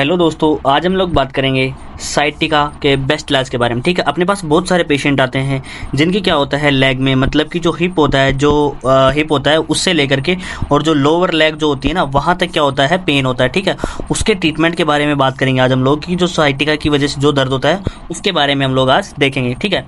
Hello दोस्तों, आज हम लोग बात करेंगे साइटिका के बेस्ट इलाज के बारे में। ठीक है, अपने पास बहुत सारे पेशेंट आते हैं जिनकी क्या होता है लेग में, मतलब कि जो हिप होता है, हिप होता है उससे लेकर के और जो लोअर लेग जो होती है ना, वहाँ तक क्या होता है पेन होता है। ठीक है, उसके ट्रीटमेंट के बारे में बात करेंगे आज हम लोग कि जो साइटिका की वजह से जो दर्द होता है उसके बारे में हम लोग आज देखेंगे। ठीक है,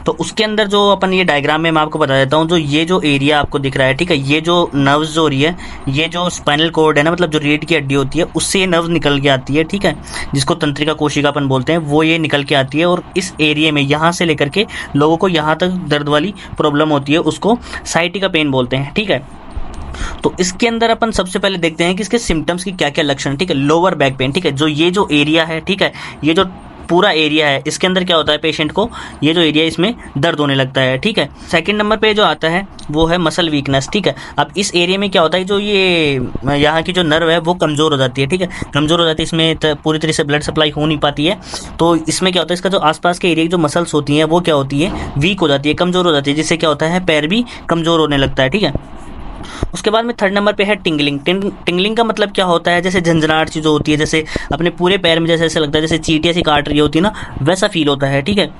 तो उसके अंदर जो अपन ये डायग्राम में मैं आपको बता देता हूँ, जो ये जो एरिया आपको दिख रहा है, ठीक है, ये जो नर्व्स जो हो रही है, ये जो स्पाइनल कॉर्ड है ना, मतलब जो रीढ़ की हड्डी होती है उससे ये नर्व निकल के आती है। ठीक है, जिसको तंत्रिका कोशिका अपन बोलते हैं, वो ये निकल के आती है और इस एरिया में यहाँ से लेकर के लोगों को यहाँ तक दर्द वाली प्रॉब्लम होती है, उसको साइटिका पेन बोलते हैं। ठीक है, तो इसके अंदर अपन सबसे पहले देखते हैं कि इसके सिम्टम्स की क्या क्या लक्षण। ठीक है, लोअर बैक पेन, ठीक है, जो ये जो एरिया है, ठीक है, ये जो पूरा एरिया है, इसके अंदर क्या होता है पेशेंट को ये जो एरिया इसमें दर्द होने लगता है। ठीक है, सेकंड नंबर पे जो आता है वो है मसल वीकनेस। ठीक है, अब इस एरिया में क्या होता है, जो ये यहाँ की जो नर्व है वो कमज़ोर हो जाती है। ठीक है, कमज़ोर हो जाती है, इसमें पूरी तरह से ब्लड सप्लाई हो नहीं पाती है, तो इसमें क्या होता है, इसका जो आसपास के एरिया की जो मसल्स होती हैं वो क्या होती है, वीक हो जाती है, कमज़ोर हो जाती है, जिससे क्या होता है पैर भी कमज़ोर होने लगता है। ठीक है, उसके बाद में थर्ड नंबर पे है टिंगलिंग। टिंगलिंग का मतलब क्या होता है, जैसे झंझनाहट चीज़ होती है, जैसे अपने पूरे पैर में जैसे ऐसा लगता है जैसे चींटियाँ सी काट रही होती है ना, वैसा फील होता है। ठीक है,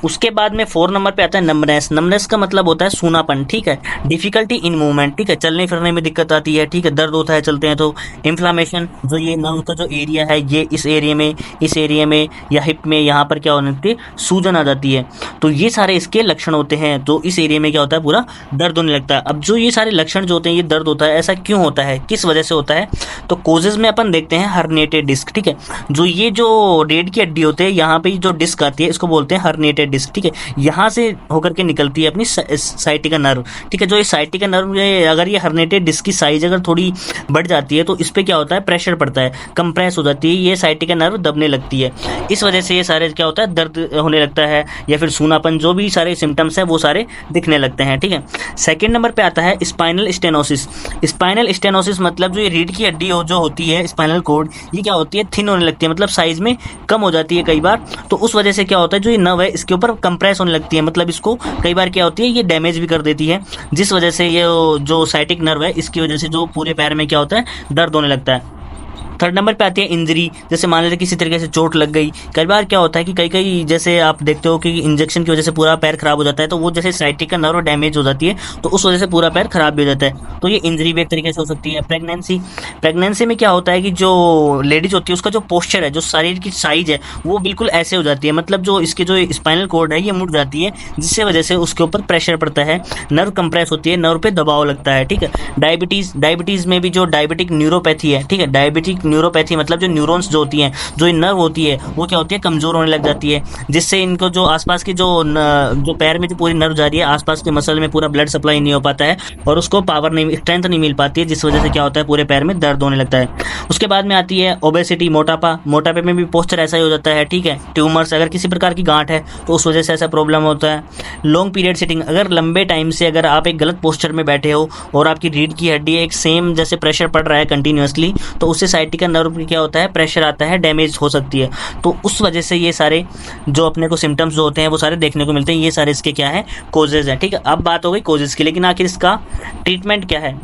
उसके बाद में 4 नंबर पे आता है नम्बनेस। नम्बनेस का मतलब होता है सूनापन। ठीक है, डिफिकल्टी इन मूवमेंट, ठीक है, चलने फिरने में दिक्कत आती है। ठीक है, दर्द होता है चलते हैं तो। इन्फ्लामेशन, जो ये नर्व का जो एरिया है, ये इस एरिया में या हिप में यहाँ पर क्या होने लगती है, सूजन आ जाती है। तो ये सारे इसके लक्षण होते हैं, तो इस एरिया में क्या होता है पूरा दर्द होने लगता है। अब जो ये सारे लक्षण जो होते हैं, ये दर्द होता है, ऐसा क्यों होता है, किस वजह से होता है, तो कोजेज में अपन देखते हैं हर्निएटेड डिस्क। ठीक है, जो ये जो रीढ़ की हड्डी होते हैं, यहाँ पे जो डिस्क आती है इसको बोलते हैं हर्निएटेड डिस्क। ठीक है, यहाँ से होकर के निकलती है अपनी साइटिका नर्व। ठीक है, जो ये साइटिका नर्व अगर ये हर्निएटेड डिस्क की साइज अगर थोड़ी बढ़ जाती है तो इस पे क्या होता है, प्रेशर पड़ता है, कंप्रेस हो जाती है, ये साइटिका नर्व दबने लगती है। इस वजह से ये सारे क्या होता है, दर्द होने लगता है या फिर सूनापन, जो भी सारे सिम्टम्स हैं वो सारे दिखने लगते हैं। ठीक है, सेकेंड नंबर पे आता है स्पाइनल स्टेनोसिस। स्पाइनल स्टेनोसिस मतलब जो ये रीढ़ की हड्डी जो होती है, स्पाइनल कॉर्ड, ये क्या होती है, थिन होने लगती है, मतलब साइज में कम हो जाती है कई बार। तो उस वजह से क्या होता है, जो ये नर्व है इसके ऊपर कंप्रेस होने लगती है, मतलब इसको कई बार क्या होती है, ये डैमेज भी कर देती है, जिस वजह से ये जो साइटिक नर्व है इसकी वजह से जो पूरे पैर में क्या होता है, दर्द होने लगता है। थर्ड नंबर पे आती है इंजरी। जैसे मान लेते किसी तरीके से चोट लग गई, कई बार क्या होता है कि कई जैसे आप देखते हो कि इंजेक्शन की वजह से पूरा पैर खराब हो जाता है, तो वो जैसे साइटिका नर्व डैमेज हो जाती है, तो उस वजह से पूरा पैर खराब भी हो जाता है, तो ये इंजरी भी एक तरीके से हो सकती है। प्रेगनेंसी में क्या होता है कि जो लेडीज होती है उसका जो पोस्चर है, जो शरीर की साइज है, वो बिल्कुल ऐसे हो जाती है, मतलब जो इसके जो स्पाइनल कॉर्ड है ये मुड़ जाती है, जिससे वजह से उसके ऊपर प्रेशर पड़ता है, नर्व कंप्रेस होती है, नर्व पे दबाव लगता है। ठीक है, डायबिटीज़ में भी जो डायबिटिक न्यूरोपैथी है, ठीक है, डायबिटिक न्यूरोपैथी मतलब जो न्यूरॉन्स जो होती हैं, जो नर्व होती है, वो क्या होती है, कमज़ोर होने लग जाती है, जिससे इनको जो आसपास की जो पैर में जो पूरी नर्व जा रही है, आसपास के मसल में पूरा ब्लड सप्लाई नहीं हो पाता है और उसको स्ट्रेंथ नहीं मिल पाती है, जिस वजह से क्या होता है पूरे पैर में दर्द होने लगता है। उसके बाद में आती है ओबेसिटी, मोटापे में भी पोस्चर ऐसा ही हो जाता है। ठीक है, ट्यूमर्स, अगर किसी प्रकार की गांठ है तो उस वजह से ऐसा प्रॉब्लम होता है। लॉन्ग पीरियड सिटिंग, अगर लंबे टाइम से अगर आप एक गलत पोस्चर में बैठे हो और आपकी रीढ़ की हड्डी एक सेम जैसे प्रेशर पड़ रहा है कंटिन्यूसली, तो उससे साइटिका नर्व क्या होता है, प्रेशर आता है, डैमेज हो सकती है, तो उस वजह से ये सारे जो अपने को सिम्टम्स जो होते हैं वो सारे देखने को मिलते हैं। ये सारे इसके क्या है, कोजेज हैं। ठीक है, अब बात हो गई कोजेज की, लेकिन आखिर इसका ट्रीटमेंट क्या है,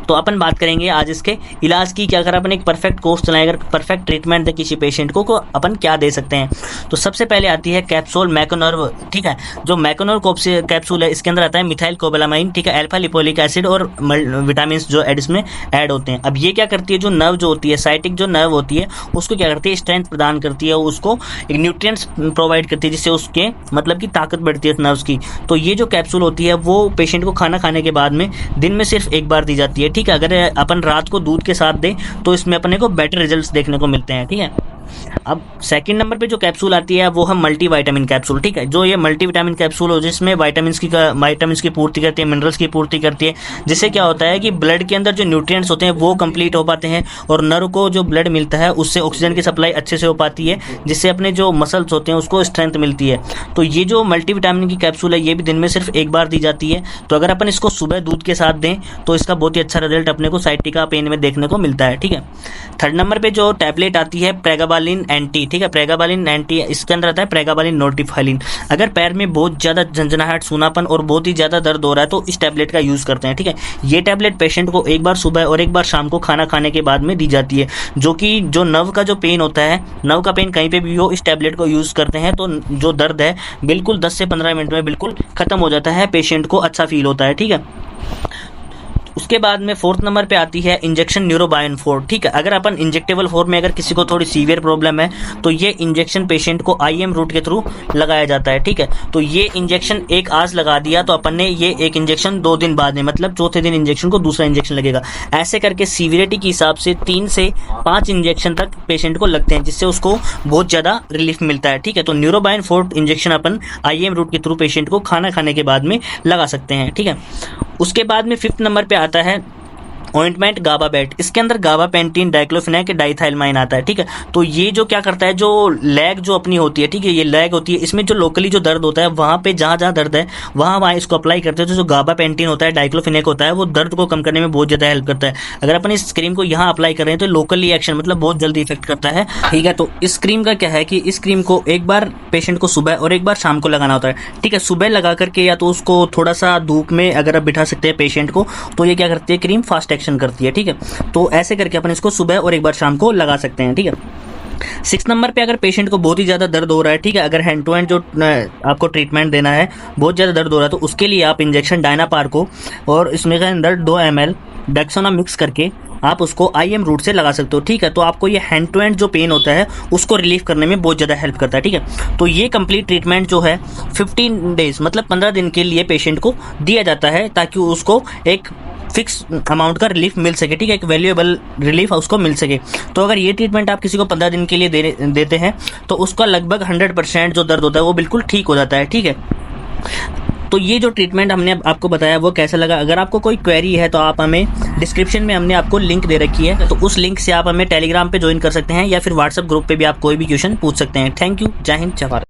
तो अपन बात करेंगे आज इसके इलाज की, क्या अगर अपन एक परफेक्ट कोर्स चलाएं, अगर परफेक्ट ट्रीटमेंट दे किसी पेशेंट को अपन क्या दे सकते हैं। तो सबसे पहले आती है कैप्सूल मैकोनर्व। ठीक है, जो मैकोनर्व कैप्सूल है, इसके अंदर आता है मिथाइल कोबालामाइन, ठीक है, अल्फा लिपोलिक एसिड और विटामिन जो इसमें ऐड होते हैं। अब ये क्या करती है, जो नर्व जो होती है, साइटिक जो नर्व होती है, उसको क्या करती है, स्ट्रेंथ प्रदान करती है, उसको एक न्यूट्रिएंट्स प्रोवाइड करती है, जिससे उसके मतलब की ताकत बढ़ती है नर्व्स की। तो ये जो कैप्सूल होती है वो पेशेंट को खाना खाने के बाद में दिन में सिर्फ एक बार दी जाती है। ठीक है, अगर अपन रात को दूध के साथ दें तो इसमें अपने को बेटर रिजल्ट्स देखने को मिलते हैं। ठीक है, अब सेकंड नंबर पे जो कैप्सूल आती है वो है मल्टी विटामिन कैप्सूल। ठीक है, जो ये मल्टी विटामिन कैप्सूल हो, जिसमें विटामिन्स की पूर्ति करती है, मिनरल्स की पूर्ति करती है, जिससे क्या होता है कि ब्लड के अंदर जो न्यूट्रिएंट्स होते हैं वो कंप्लीट हो पाते हैं और नर्व को जो ब्लड मिलता है उससे ऑक्सीजन की सप्लाई अच्छे से हो पाती है, जिससे अपने जो मसल्स होते हैं उसको स्ट्रेंथ मिलती है। तो ये जो मल्टी विटामिन की कैप्सूल है ये भी दिन में सिर्फ एक बार दी जाती है, तो अगर अपन इसको सुबह दूध के साथ दें तो इसका बहुत ही अच्छा रिजल्ट अपने को साइटिका पेन में देखने को मिलता है। ठीक है, थर्ड नंबर पर जो टैबलेट आती है प्रेगाबाल प्रेगाबालिन एंटी, ठीक है, प्रेगाबालिन एंटी, इसके अंदर आता है प्रेगाबालिन नोटिफाइलिन। अगर पैर में बहुत ज़्यादा झंझनाहट, सूनापन और बहुत ही ज़्यादा दर्द हो रहा है तो इस टैबलेट का यूज़ करते हैं, ठीक है। ये टैबलेट पेशेंट को एक बार सुबह और एक बार शाम को खाना खाने के बाद में दी जाती है, जो कि जो नर्व का जो पेन होता है, नर्व का पेन कहीं पे भी हो, इस टैबलेट को यूज़ करते हैं तो जो दर्द है बिल्कुल 10 से 15 मिनट में बिल्कुल ख़त्म हो जाता है, पेशेंट को अच्छा फील होता है, ठीक है। उसके बाद में 4th नंबर पे आती है इंजेक्शन न्यूरोबायन 4, ठीक है। अगर अपन इंजेक्टेबल फॉर्म में अगर किसी को थोड़ी सीवियर प्रॉब्लम है तो ये इंजेक्शन पेशेंट को IM रूट के थ्रू लगाया जाता है, ठीक है। तो ये इंजेक्शन एक आज लगा दिया तो अपन ने ये एक इंजेक्शन 2 दिन बाद में, मतलब चौथे दिन इंजेक्शन को दूसरा इंजेक्शन लगेगा। ऐसे करके सीवियरिटी के हिसाब से 3 से 5 इंजेक्शन तक पेशेंट को लगते हैं, जिससे उसको बहुत ज़्यादा रिलीफ मिलता है, ठीक है। तो न्यूरोबायन 4 इंजेक्शन अपन IM रूट के थ्रू पेशेंट को खाना खाने के बाद में लगा सकते हैं, ठीक है। उसके बाद में 5th नंबर पे आता है ऑइंटमेंट गाबाबेट। इसके अंदर गाबापेंटीन, डाइक्लोफेनेक, डाइथाइलमाइन आता है, ठीक है। तो ये जो क्या करता है, जो लेग जो अपनी होती है, ठीक है, ये लेग होती है, इसमें जो लोकली जो दर्द होता है वहाँ पे जहाँ जहाँ दर्द है वहाँ इसको अप्लाई करते हैं। तो जो गाबापेंटीन होता है, डाइक्लोफेनेक होता है, वो दर्द को कम करने में बहुत ज़्यादा हेल्प करता है। अगर अपन इस क्रीम को यहाँ अप्लाई कर रहे हैं तो लोकली एक्शन मतलब बहुत जल्दी इफेक्ट करता है, ठीक है। तो इस क्रीम का क्या है कि इस क्रीम को एक बार पेशेंट को सुबह और एक बार शाम को लगाना होता है, ठीक है। सुबह लगा करके या तो उसको थोड़ा सा धूप में अगर आप बिठा सकते हैं पेशेंट को, तो ये क्या करती है, क्रीम फास्ट एक्शन करती है, ठीक है। तो ऐसे करके अपन इसको सुबह और एक बार शाम को लगा सकते हैं, ठीक है। 6 नंबर पे अगर पेशेंट को बहुत ही ज़्यादा दर्द हो रहा है, ठीक है, अगर हैंड टू हैंड जो आपको ट्रीटमेंट देना है, बहुत ज़्यादा दर्द हो रहा है, तो उसके लिए आप इंजेक्शन डायनापार को और इसमें के अंदर 2 ml डेक्सोना मिक्स करके आप उसको IM रूट से लगा सकते हो, ठीक है। तो आपको ये हैंड टू हैंड जो पेन होता है उसको रिलीफ करने में बहुत ज़्यादा हेल्प करता है, ठीक है। तो ये कंप्लीट ट्रीटमेंट जो है 15 डेज मतलब 15 दिन के लिए पेशेंट को दिया जाता है, ताकि उसको एक फिक्स अमाउंट का रिलीफ मिल सके, ठीक है, एक वैल्यूएबल रिलीफ उसको मिल सके। तो अगर ये ट्रीटमेंट आप किसी को 15 दिन के लिए देते हैं तो उसका लगभग 100% जो दर्द होता है वो बिल्कुल ठीक हो जाता है, ठीक है। तो ये जो ट्रीटमेंट हमने आपको बताया वो कैसा लगा, अगर आपको कोई क्वेरी है तो आप हमें डिस्क्रिप्शन में हमने आपको लिंक दे रखी है, तो उस लिंक से आप हमें टेलीग्राम पे ज्वाइन कर सकते हैं या फिर व्हाट्सएप ग्रुप पे भी आप कोई भी क्वेश्चन पूछ सकते हैं। थैंक यू, जय हिंद, जय भारत।